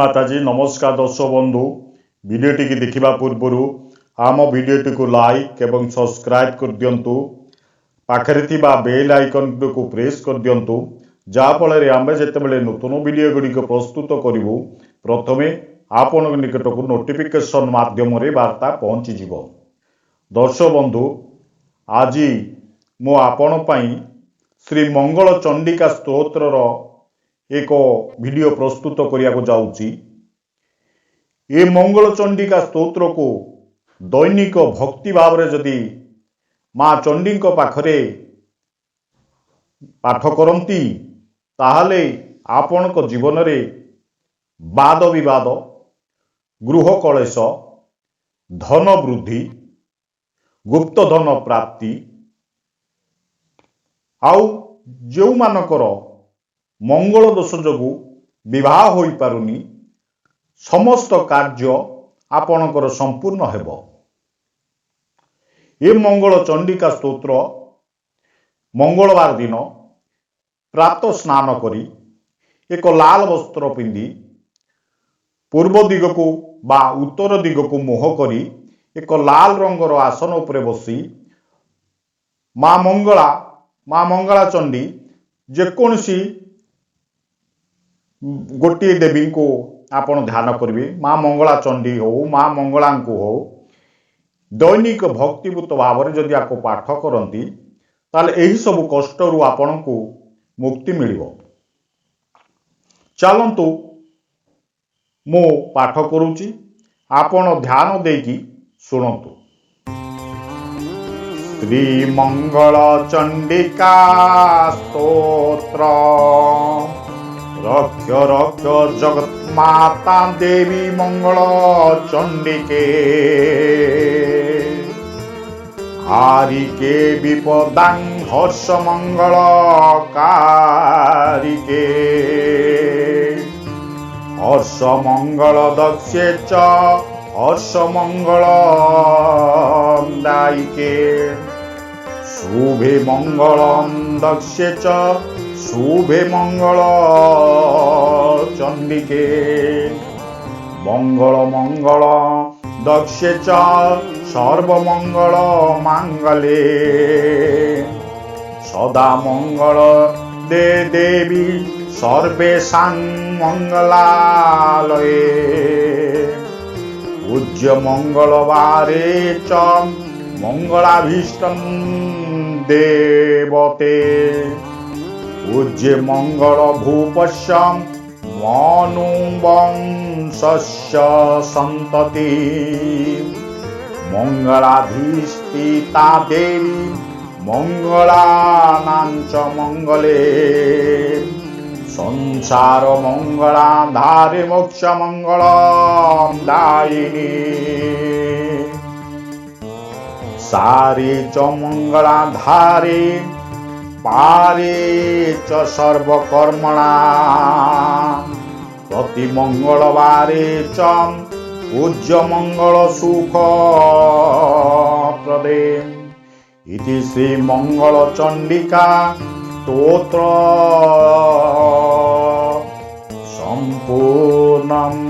जय माताजी। नमस्कार दर्शक बंधु, वीडियोटी की देखा पूर्वर आम वीडियोटी को लाइक एवं सब्सक्राइब कर दिंतु। पाखरे थिबा बेल आइकन को प्रेस कर दिंतु, जाफल आम जितेबाला नूतन वीडियो गुड़िक प्रस्तुत करूँ प्रथमे आपण निकट को नोटिफिकेशन माध्यम वार्ता पहुँचीज। दर्शक बंधु, आज मु आपण श्री मंगल चंडिका स्तोत्रर एक वीडियो प्रस्तुत करने को जाऊँगी। ये मंगल चंडिका स्तोत्र को दैनिक भक्ति भाव में जदि माँ चंडी पाखरे पाठ करती ताहले आपण जीवन में वाद विवाद, गृह कलेश, धन वृद्धि, गुप्त धन प्राप्ति आउ जो मानकर मंगल दोष जोगु विवाह हो पारुनी समस्त कार्य आपणकर संपूर्ण हेब। ये मंगल चंडिका स्तोत्र मंगलवार दिन प्रातः स्नान करी एक लाल वस्त्र पिंधि पूर्व दिग को बा उत्तर दिग को मुह करी एक लाल रंगर आसन उपरे बसी माँ मंगला चंडी जेकोसी गोटे देवी को आपण ध्यान करेंगे। माँ मंगला चंडी हो, माँ मंगला को हो, दैनिक भक्तिभूत भाव में जदि आपको पाठ करती ताले यही सब कष्ट रु आपण को मुक्ति मिल। चलतु मु पाठ करुच्ची, आपण ध्यान देकी शुणु। श्री मंगल चंडिका स्तोत्र। रक्ष रक्ष जगत माता देवी मंगल चंडिके, हारिके विपदां हर्ष मंगल कारिके, हर्ष मंगल दक्षे च हर्ष मंगल दायिके, शुभे मंगलम दक्षे च शुभे मंगल चंडिके, मंगल मंगल दक्षे च सर्वमंगल मांगले, सदा मंगल दे देवी सर्वेषां मंगलालये, पूज्य मंगलवारे च मंगलाभीष्टं देवते, पूज्य मंगल भूपश्यम मनु वंशस्य संतति, मंगलाधिष्ठिता देवी मंगलानां च मंगले, संसार मंगलाधारे मोक्ष मंगलम दायिनी, सारे च मंगलाधारे पारे च सर्वकर्मणा, प्रति मंगलवारे च पूज्य मंगल सुख प्रदे। इति श्री मंगल चंडिका स्तोत्र संपूर्णम्।